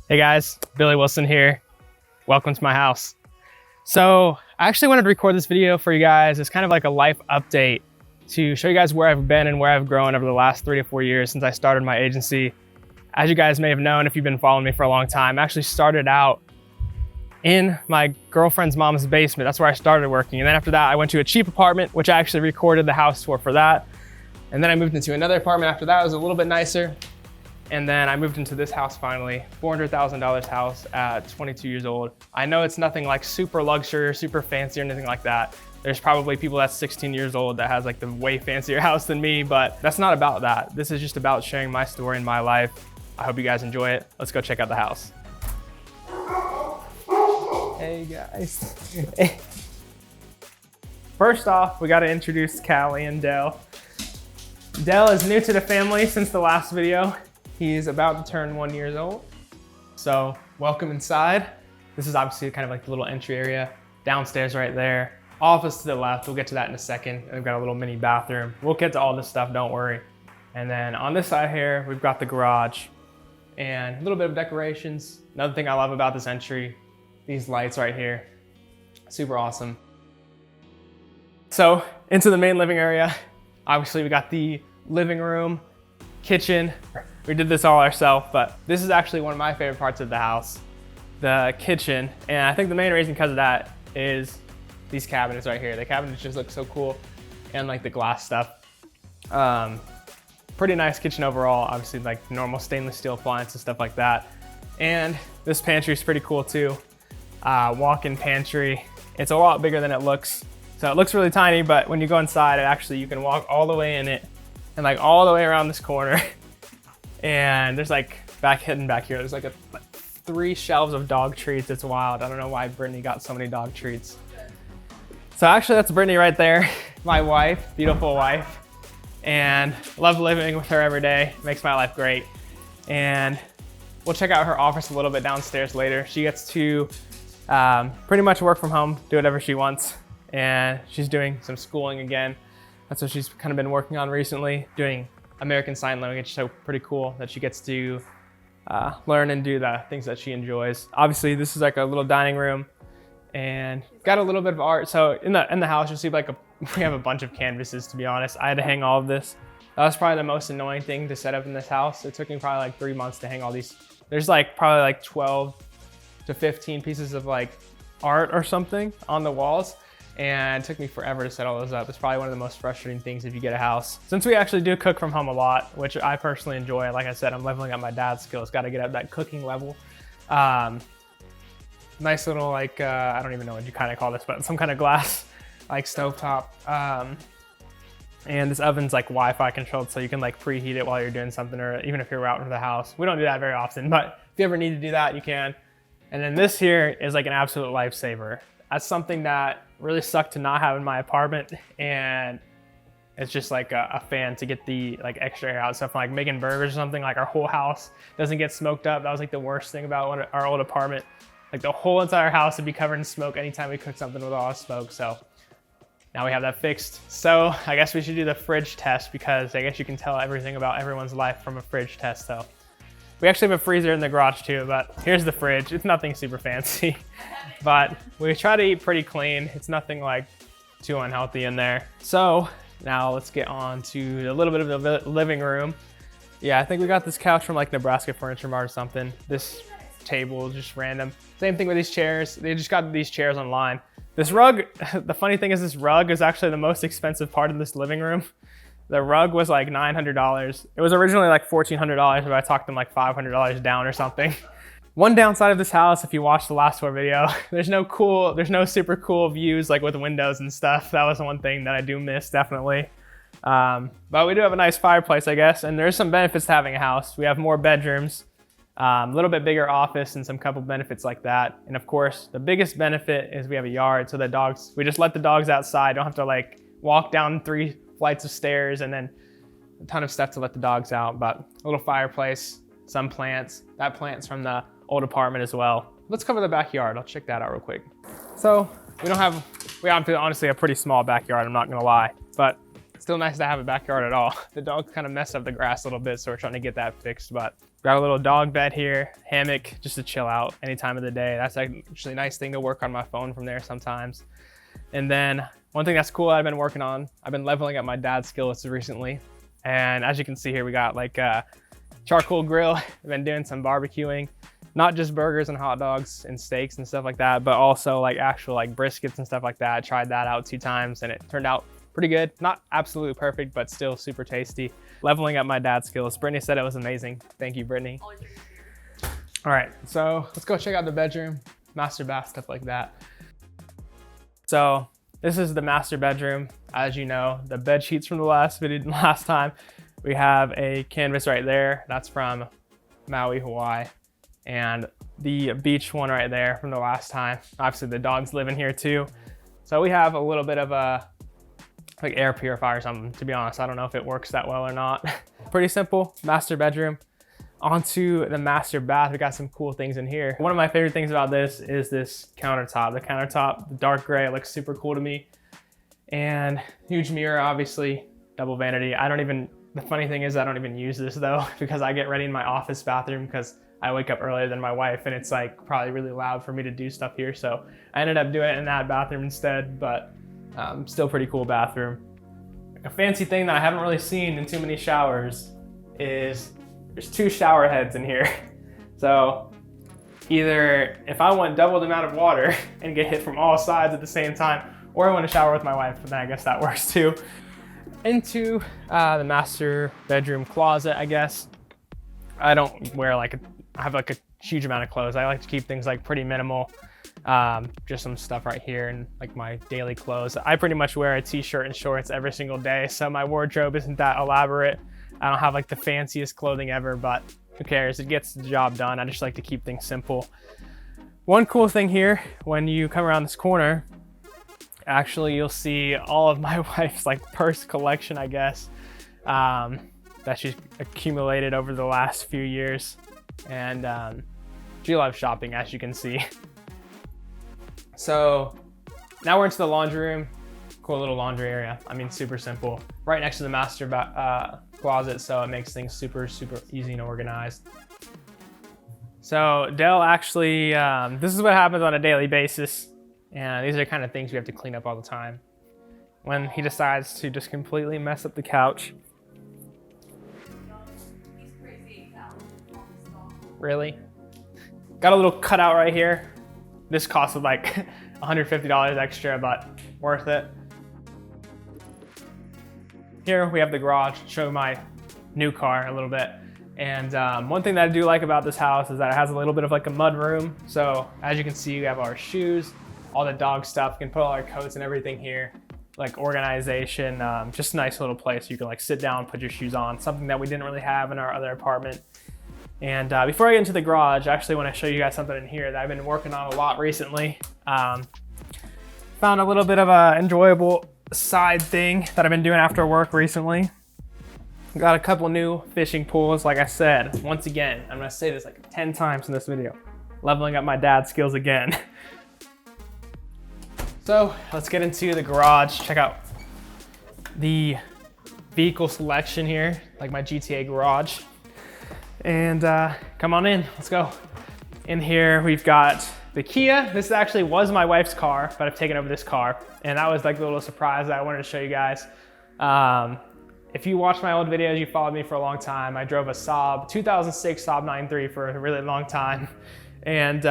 Hey guys, Billy Willson here. Welcome to my house. So I actually wanted to record this video for you guys. It's kind of like a life update to show you guys where I've been and where I've grown over the last 3 to 4 years since I started my agency. As you guys may have known, if you've been following me for a long time, I actually started out in my girlfriend's mom's basement. That's where I started working. And then after that, I went to a cheap apartment, which I actually recorded the house tour for that. And then I moved into another apartment after that. It was a little bit nicer. And then I moved into this house finally, $400,000 house at 22 years old. I know it's nothing like super luxury or super fancy or anything like that. There's probably people that's 16 years old that has like the way fancier house than me, but that's not about that. This is just about sharing my story and my life. I hope you guys enjoy it. Let's go check out the house. Hey guys. First off, we gotta introduce Callie and Dell. Dell is new to the family since the last video. He's about to turn 1 year old. So welcome inside. This is obviously kind of like the little entry area. Downstairs right there. Office to the left, we'll get to that in a second. And we've got a little mini bathroom. We'll get to all this stuff, don't worry. And then on this side here, we've got the garage and a little bit of decorations. Another thing I love about this entry, these lights right here, super awesome. So into the main living area, obviously we got the living room, kitchen. We did this all ourselves, but this is actually one of my favorite parts of the house, the kitchen. And I think the main reason because of that is these cabinets right here. The cabinets just look so cool, and like the glass stuff. Pretty nice kitchen overall, obviously like normal stainless steel appliances, stuff like that. And this pantry is pretty cool too. Walk-in pantry. It's a lot bigger than it looks. So it looks really tiny, but when you go inside, you can walk all the way in it and like all the way around this corner. And there's like hidden back here, there's like 3 shelves of dog treats. It's wild. I don't know why Brittany got so many dog treats. So actually that's Brittany right there, my wife, beautiful wife. And love living with her every day. Makes my life great. And we'll check out her office a little bit downstairs later. She gets to pretty much work from home, do whatever she wants. And she's doing some schooling again. That's what she's kind of been working on recently, doing American Sign Language. So pretty cool that she gets to learn and do the things that she enjoys. Obviously, this is like a little dining room and got a little bit of art. So in the house, you'll see we have a bunch of canvases, to be honest. I had to hang all of this. That was probably the most annoying thing to set up in this house. It took me probably like 3 months to hang all these. There's like probably like 12 to 15 pieces of like art or something on the walls. And it took me forever to set all those up. It's probably one of the most frustrating things if you get a house. Since we actually do cook from home a lot, which I personally enjoy, like I said, I'm leveling up my dad's skills. Got to get up that cooking level. Nice little like, I don't even know what you kind of call this, but some kind of glass like stovetop. And this oven's like Wi-Fi controlled, so you can like preheat it while you're doing something, or even if you're out into the house. We don't do that very often, but if you ever need to do that, you can. And then this here is like an absolute lifesaver. That's something that really sucked to not have in my apartment, and it's just like a fan to get the like extra air out. Stuff like making burgers or something, like our whole house doesn't get smoked up. That was like the worst thing about our old apartment. Like the whole entire house would be covered in smoke anytime we cooked something with all the smoke. So now we have that fixed. So I guess we should do the fridge test, because I guess you can tell everything about everyone's life from a fridge test. So we actually have a freezer in the garage too, but here's the fridge. It's nothing super fancy, but we try to eat pretty clean. It's nothing like too unhealthy in there. So now let's get on to a little bit of the living room. Yeah, I think we got this couch from like Nebraska Furniture Mart or something. This table is just random. Same thing with these chairs. They just got these chairs online. This rug, the funny thing is this rug is actually the most expensive part of this living room. The rug was like $900. It was originally like $1,400, but I talked them like $500 down or something. One downside of this house, if you watched the last tour video, there's no super cool views like with windows and stuff. That was one thing that I do miss, definitely. But we do have a nice fireplace, I guess, and there's some benefits to having a house. We have more bedrooms, a little bit bigger office, and some couple benefits like that. And of course, the biggest benefit is we have a yard, so we just let the dogs outside. Don't have to like walk down 3 flights of stairs and then a ton of stuff to let the dogs out. But a little fireplace, some plants. That plant's from the old apartment as well. Let's cover the backyard. I'll check that out real quick. So we have honestly a pretty small backyard, I'm not gonna lie, but it's still nice to have a backyard at all. The dogs kind of mess up the grass a little bit, so we're trying to get that fixed, but Got a little dog bed here, hammock, just to chill out any time of the day. That's actually a nice thing to work on my phone from there sometimes. And then one thing that's cool I've been working on, I've been leveling up my dad's skillets recently. And as you can see here, we got like a charcoal grill. I've been doing some barbecuing, not just burgers and hot dogs and steaks and stuff like that, but also like actual like briskets and stuff like that. I tried that out 2 times and it turned out pretty good. Not absolutely perfect, but still super tasty. Leveling up my dad's skills. Brittany said it was amazing. Thank you, Brittany. All right, so let's go check out the bedroom, master bath, stuff like that. So this is the master bedroom. As you know, the bed sheets from the last time. We have a canvas right there. That's from Maui, Hawaii. And the beach one right there from the last time. Obviously the dogs live in here too. So we have a little bit of a like air purifier or something. To be honest, I don't know if it works that well or not. Pretty simple master bedroom. Onto the master bath, we got some cool things in here. One of my favorite things about this is this countertop. The countertop, the dark gray, it looks super cool to me. And huge mirror, obviously, double vanity. The funny thing is I don't even use this though, because I get ready in my office bathroom because I wake up earlier than my wife and it's like probably really loud for me to do stuff here. So I ended up doing it in that bathroom instead, but still pretty cool bathroom. A fancy thing that I haven't really seen in too many showers is there's 2 shower heads in here. So either if I want double the amount of water and get hit from all sides at the same time, or I want to shower with my wife, then I guess that works too. Into the master bedroom closet, I guess. I don't wear I have like a huge amount of clothes. I like to keep things like pretty minimal. Just some stuff right here and like my daily clothes. I pretty much wear a t-shirt and shorts every single day, so my wardrobe isn't that elaborate. I don't have like the fanciest clothing ever, but who cares? It gets the job done. I just like to keep things simple. One cool thing here, when you come around this corner, actually you'll see all of my wife's like purse collection, I guess, that she's accumulated over the last few years. And she loves shopping, as you can see. So now we're into the laundry room. Cool little laundry area. I mean, super simple. Right next to the master closet, so it makes things super easy and organized. So Dell actually, this is what happens on a daily basis. And these are the kind of things we have to clean up all the time. When he decides to just completely mess up the couch. Really? Got a little cutout right here. This costed like $150 extra, but worth it. Here we have the garage, show my new car a little bit. And one thing that I do like about this house is that it has a little bit of like a mud room. So as you can see, we have our shoes, all the dog stuff. We can put all our coats and everything here, like organization, just a nice little place. You can like sit down, put your shoes on, something that we didn't really have in our other apartment. And before I get into the garage, I actually want to show you guys something in here that I've been working on a lot recently. Found a little bit of a enjoyable side thing that I've been doing after work recently. Got a couple new fishing pools. Like I said, once again, I'm gonna say this like 10 times in this video, leveling up my dad's skills again. So let's get into the garage. Check out the vehicle selection here, like my GTA garage. And come on in, let's go. In here, we've got the Kia. This actually was my wife's car, but I've taken over this car. And that was like the little surprise that I wanted to show you guys. If you watch my old videos, you followed me for a long time. I drove a Saab, 2006 Saab 9.3 for a really long time. And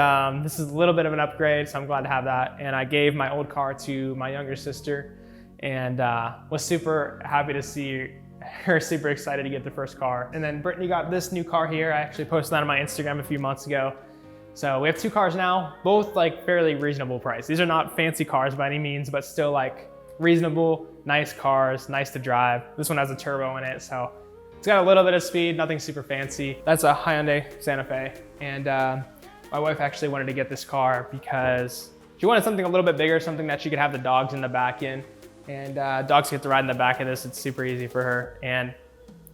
this is a little bit of an upgrade, so I'm glad to have that. And I gave my old car to my younger sister and was super happy to see her super excited to get the first car. And then Brittany got this new car here. I actually posted that on my Instagram a few months ago. So we have 2 cars now, both like fairly reasonable price. These are not fancy cars by any means, but still like reasonable, nice cars, nice to drive. This one has a turbo in it, so it's got a little bit of speed, nothing super fancy. That's a Hyundai Santa Fe. And my wife actually wanted to get this car because she wanted something a little bit bigger, something that she could have the dogs in the back in. And dogs get to ride in the back of this. It's super easy for her. And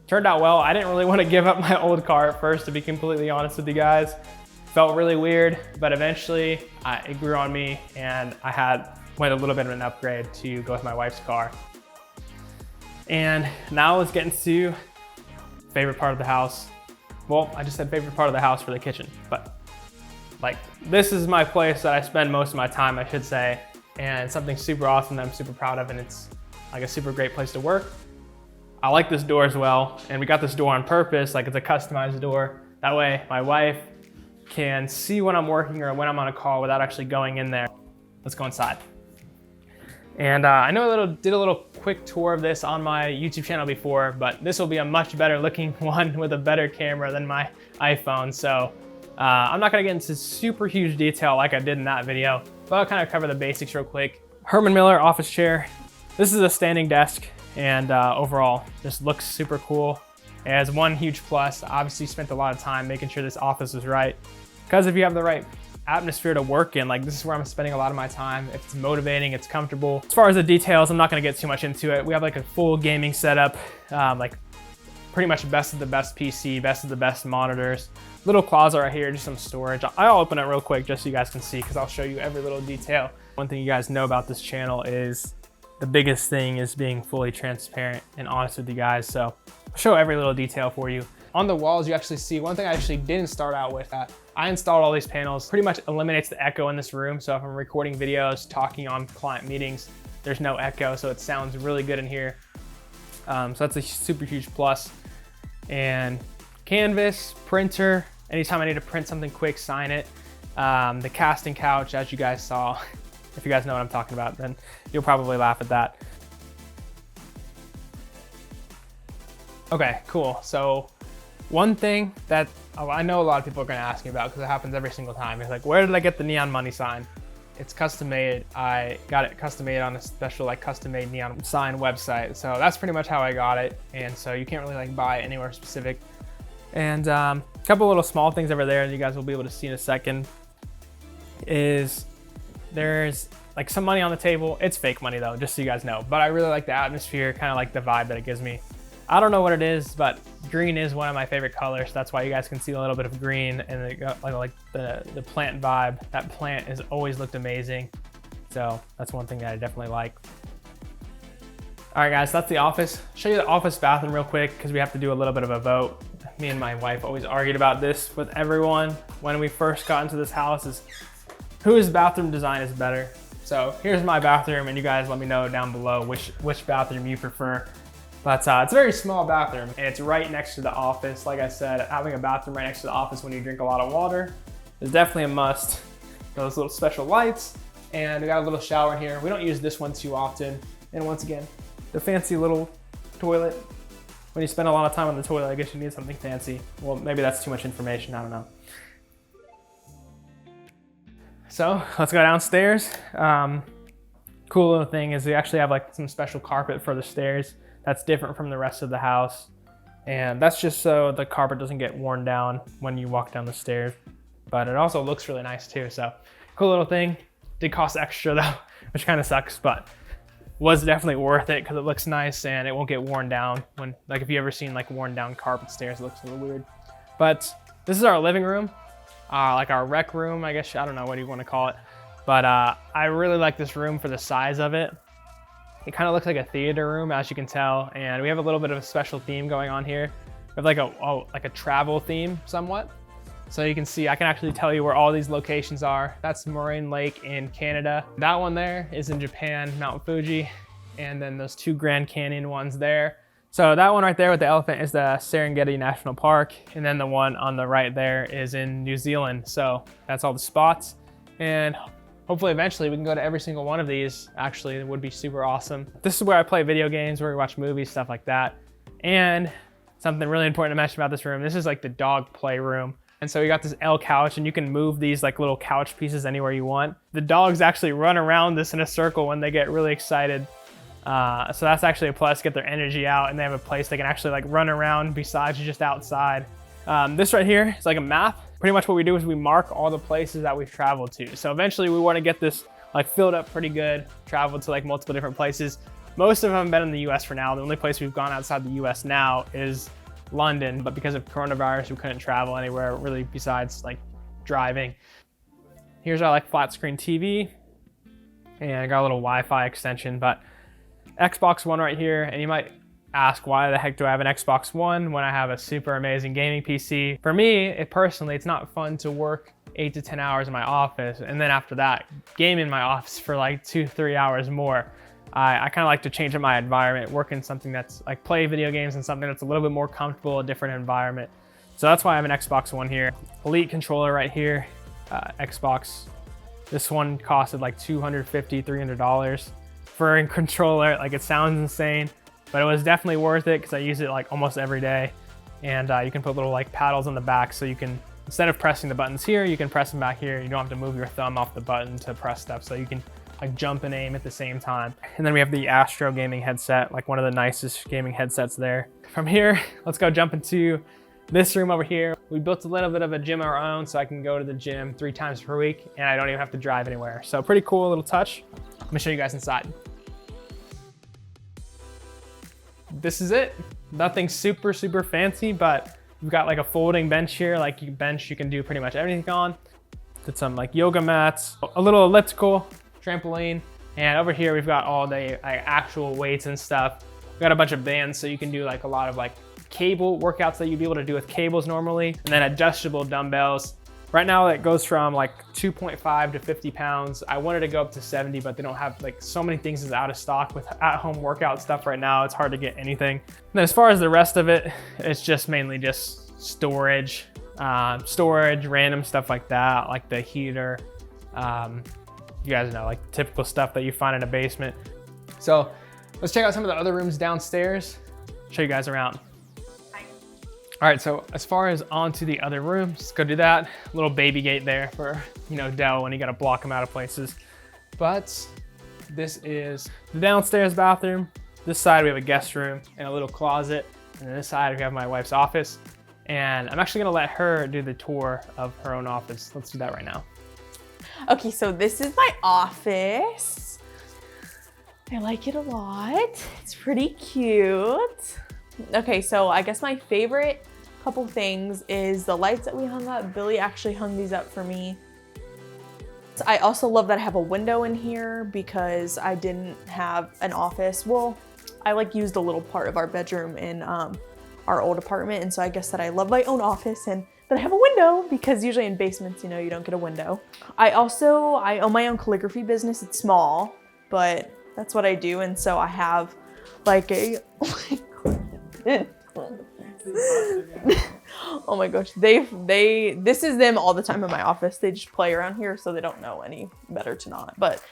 turned out well. I didn't really want to give up my old car at first, to be completely honest with you guys. Felt really weird, but eventually it grew on me and I went a little bit of an upgrade to go with my wife's car. And now let's get into favorite part of the house, Well, I just said favorite part of the house for the kitchen, but like this is my place that I spend most of my time, I should say, and it's something super awesome that I'm super proud of, and it's like a super great place to work. I like this door as well, and we got this door on purpose, like it's a customized door. That way my wife can see when I'm working or when I'm on a call without actually going in there. Let's go inside. And I know I did a little quick tour of this on my YouTube channel before, but this will be a much better looking one with a better camera than my iPhone. So I'm not gonna get into super huge detail like I did in that video, but I'll kind of cover the basics real quick. Herman Miller office chair. This is a standing desk, and overall just looks super cool. It has one huge plus. Obviously spent a lot of time making sure this office was right, because if you have the right atmosphere to work in, like this is where I'm spending a lot of my time. If it's motivating, it's comfortable. As far as the details, I'm not gonna get too much into it. We have like a full gaming setup, like pretty much best of the best PC, best of the best monitors. Little closet right here, just some storage. I'll open it real quick just so you guys can see, because I'll show you every little detail. One thing you guys know about this channel is the biggest thing is being fully transparent and honest with you guys. So I'll show every little detail for you. On the walls, you actually see one thing I actually didn't start out with. I installed all these panels. Pretty much eliminates the echo in this room. So if I'm recording videos, talking on client meetings, there's no echo, so it sounds really good in here. So that's a super huge plus. And canvas, printer, anytime I need to print something quick, sign it. The casting couch, as you guys saw. If you guys know what I'm talking about, then you'll probably laugh at that. Okay, cool. So one thing that I know a lot of people are gonna ask me about, because it happens every single time, is like, where did I get the neon money sign? It's custom made. I got it custom made on a special like custom made neon sign website. So that's pretty much how I got it. And so you can't really like buy it anywhere specific. And a couple little small things over there that you guys will be able to see in a second is there's like some money on the table. It's fake money though, just so you guys know. But I really like the atmosphere, kind of like the vibe that it gives me. I don't know what it is, but green is one of my favorite colors. That's why you guys can see a little bit of green, and like the plant vibe. That plant has always looked amazing. So that's one thing that I definitely like. All right guys, that's the office. Show you the office bathroom real quick, because we have to do a little bit of a vote. Me and my wife always argued about this with everyone when we first got into this house, is whose bathroom design is better. So here's my bathroom, and you guys let me know down below which bathroom you prefer. But it's a very small bathroom, and it's right next to the office. Like I said, having a bathroom right next to the office when you drink a lot of water is definitely a must. Those little special lights, and we got a little shower in here. We don't use this one too often. And once again, the fancy little toilet. When you spend a lot of time on the toilet, I guess you need something fancy. Well, maybe that's too much information, I don't know. So let's go downstairs. Cool little thing is we actually have like some special carpet for the stairs that's different from the rest of the house. And that's just so the carpet doesn't get worn down when you walk down the stairs. But it also looks really nice too. So cool little thing. Did cost extra though, which kind of sucks, but was definitely worth it because it looks nice and it won't get worn down. When, like if you ever seen like worn down carpet stairs, it looks a little weird. But this is our living room, like our rec room, I guess. I don't know what you want to call it. But I really like this room for the size of it. It kind of looks like a theater room, as you can tell. And we have a little bit of a special theme going on here. We have like a travel theme somewhat. So you can see, I can actually tell you where all these locations are. That's Moraine Lake in Canada. That one there is in Japan, Mount Fuji. And then those two Grand Canyon ones there. So that one right there with the elephant is the Serengeti National Park. And then the one on the right there is in New Zealand. So that's all the spots. And hopefully eventually we can go to every single one of these. Actually, it would be super awesome. This is where I play video games, where we watch movies, stuff like that. And something really important to mention about this room, this is like the dog play room. And so you got this L couch, and you can move these like little couch pieces anywhere you want. The dogs actually run around this in a circle when they get really excited. So that's actually a plus, get their energy out, and they have a place they can actually like run around besides just outside. This right here is like a map. Pretty much what we do is we mark all the places that we've traveled to. So eventually we want to get this like filled up pretty good, traveled to like multiple different places. Most of them have been in the US for now. The only place we've gone outside the US now is London, but because of coronavirus, we couldn't travel anywhere really besides like driving. Here's our like flat screen TV, and I got a little Wi-Fi extension, but Xbox One right here, and you might ask why the heck do I have an Xbox One when I have a super amazing gaming PC. For me, personally, it's not fun to work 8 to 10 hours in my office and then after that game in my office for like 2-3 hours more. I kind of like to change up my environment, work in something that's like play video games and something that's a little bit more comfortable, a different environment. So that's why I have an Xbox One here. Elite controller right here, Xbox. This one costed like $250–300 for a controller. Like, it sounds insane, but it was definitely worth it because I use it like almost every day. And you can put little like paddles on the back, so you can, instead of pressing the buttons here, you can press them back here. You don't have to move your thumb off the button to press stuff, so you can like jump and aim at the same time. And then we have the Astro gaming headset, like one of the nicest gaming headsets there. From here, let's go jump into this room over here. We built a little bit of a gym of our own, so I can go to the gym 3 times per week and I don't even have to drive anywhere. So pretty cool little touch. Let me show you guys inside. This is it. Nothing super fancy, but we've got like a folding bench here. Like, you can do pretty much everything on. Did some like yoga mats, a little elliptical, trampoline. And over here, we've got all the like actual weights and stuff. We got a bunch of bands, so you can do like a lot of like cable workouts that you'd be able to do with cables normally, and then adjustable dumbbells. Right now it goes from like 2.5 to 50 pounds. I wanted to go up to 70, but they don't have like, so many things is out of stock with at-home workout stuff right now. It's hard to get anything. And then as far as the rest of it, it's just mainly just storage, random stuff like that, like the heater. You guys know, like the typical stuff that you find in a basement. So let's check out some of the other rooms downstairs. Show you guys around. All right, so as far as onto the other rooms, let's go do that. Little baby gate there for, you know, Dell when you gotta block him out of places. But this is the downstairs bathroom. This side we have a guest room and a little closet. And then this side we have my wife's office. And I'm actually gonna let her do the tour of her own office. Let's do that right now. Okay, so this is my office. I like it a lot. It's pretty cute. Okay, so I guess my favorite couple things is the lights that we hung up. Billy actually hung these up for me. I also love that I have a window in here because I didn't have an office. Well, I like used a little part of our bedroom in our old apartment, and so I guess that I love my own office and that I have a window, because usually in basements, you know, you don't get a window. I own my own calligraphy business. It's small, but that's what I do, and so I have like a oh my gosh, this is them all the time in my office. They just play around here, so they don't know any better to not. But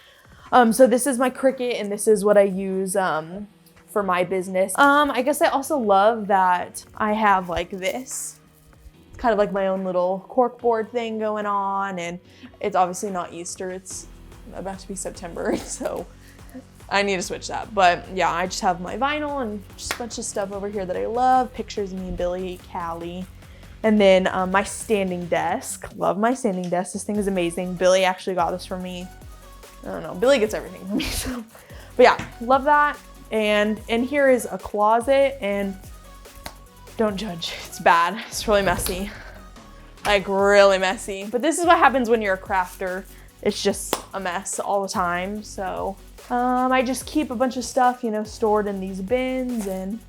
so this is my Cricut, and this is what I use for my business. I guess I also love that I have like this. It's kind of like my own little corkboard thing going on, and it's obviously not Easter. It's about to be September, so I need to switch that. But yeah, I just have my vinyl and just a bunch of stuff over here that I love. Pictures of me and Billy, Callie. And then my standing desk. Love my standing desk. This thing is amazing. Billy actually got this for me. I don't know, Billy gets everything for me. So. But yeah, love that. And in here is a closet, and don't judge, it's bad. It's really messy, like really messy. But this is what happens when you're a crafter. It's just a mess all the time. So I just keep a bunch of stuff, you know, stored in these bins, and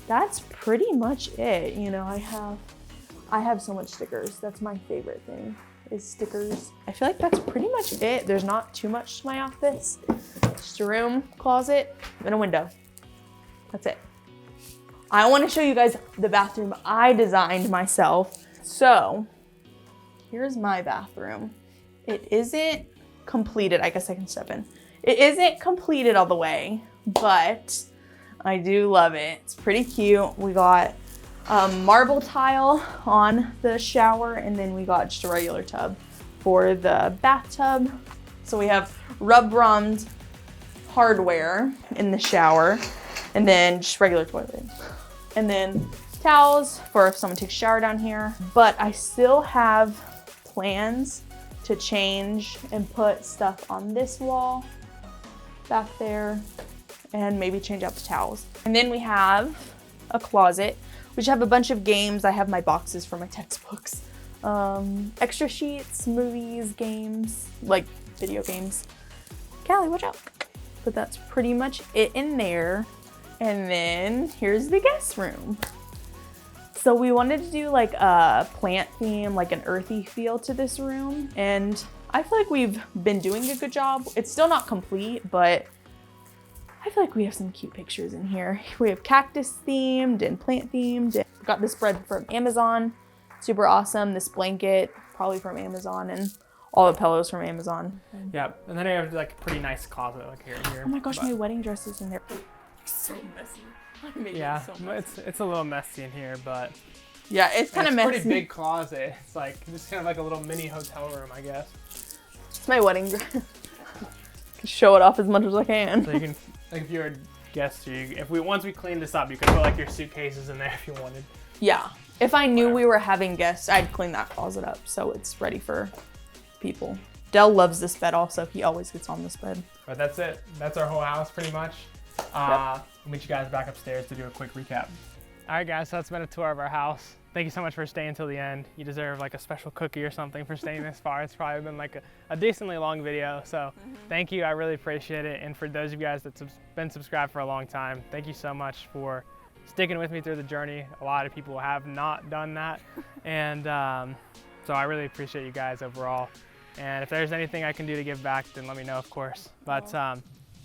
that's pretty much it. You know, I have so much stickers. That's my favorite thing, is stickers. I feel like that's pretty much it. There's not too much to my office. Just a room, closet, and a window. That's it. I want to show you guys the bathroom I designed myself. So here's my bathroom. It isn't completed. I guess I can step in. It isn't completed all the way, but I do love it. It's pretty cute. We got marble tile on the shower, and then we got just a regular tub for the bathtub. So we have rub-brummed hardware in the shower, and then just regular toilet. And then towels for if someone takes a shower down here. But I still have plans to change and put stuff on this wall back there, and maybe change out the towels. And then we have a closet, which have a bunch of games. I have my boxes for my textbooks, extra sheets, movies, games, like video games. Callie, watch out. But that's pretty much it in there. And then here's the guest room. So we wanted to do like a plant theme, like an earthy feel to this room. And I feel like we've been doing a good job. It's still not complete, but I feel like we have some cute pictures in here. We have cactus themed and plant themed. Got this spread from Amazon, super awesome. This blanket, probably from Amazon, and all the pillows from Amazon. Yeah, and then I have like a pretty nice closet like here and here. Oh my gosh, my wedding dress is in there. So messy. Yeah, it's a little messy in here, but yeah, it's kind of messy. It's a pretty big closet. It's like just kind of like a little mini hotel room, I guess. It's my wedding dress. Can show it off as much as I can. So you can, like, if you're a guest, once we clean this up, you could put like your suitcases in there if you wanted. Yeah, if I knew we were having guests, I'd clean that closet up so it's ready for people. Dell loves this bed also. He always gets on this bed. But that's it. That's our whole house pretty much. We'll meet you guys back upstairs to do a quick recap. All right, guys, so that's been a tour of our house. Thank you so much for staying till the end. You deserve like a special cookie or something for staying this far. It's probably been like a decently long video, so thank you. I really appreciate it. And for those of you guys that's been subscribed for a long time, thank you so much for sticking with me through the journey. A lot of people have not done that, and so I really appreciate you guys overall. And if there's anything I can do to give back, then let me know, of course. But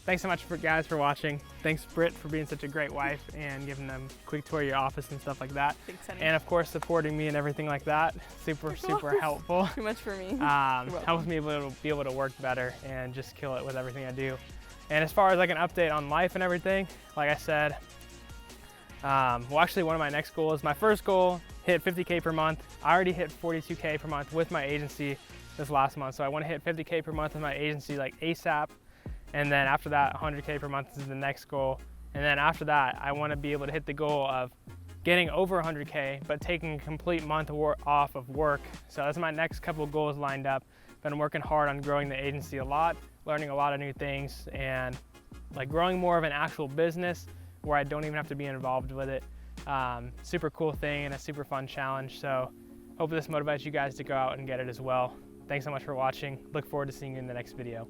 thanks so much guys for watching. Thanks, Britt, for being such a great wife and giving them a quick tour of your office and stuff like that. Thanks, honey. And of course, supporting me and everything like that. Super helpful. Too much for me. Helps me be able to work better and just kill it with everything I do. And as far as like an update on life and everything, like I said, well, actually one of my next goals, my first goal, hit 50K per month. I already hit 42K per month with my agency this last month. So I want to hit 50K per month with my agency like ASAP. And then after that, 100K per month is the next goal. And then after that, I want to be able to hit the goal of getting over 100K, but taking a complete month off of work. So that's my next couple of goals lined up. Been working hard on growing the agency a lot, learning a lot of new things, and like growing more of an actual business where I don't even have to be involved with it. Super cool thing and a super fun challenge. So hope this motivates you guys to go out and get it as well. Thanks so much for watching. Look forward to seeing you in the next video.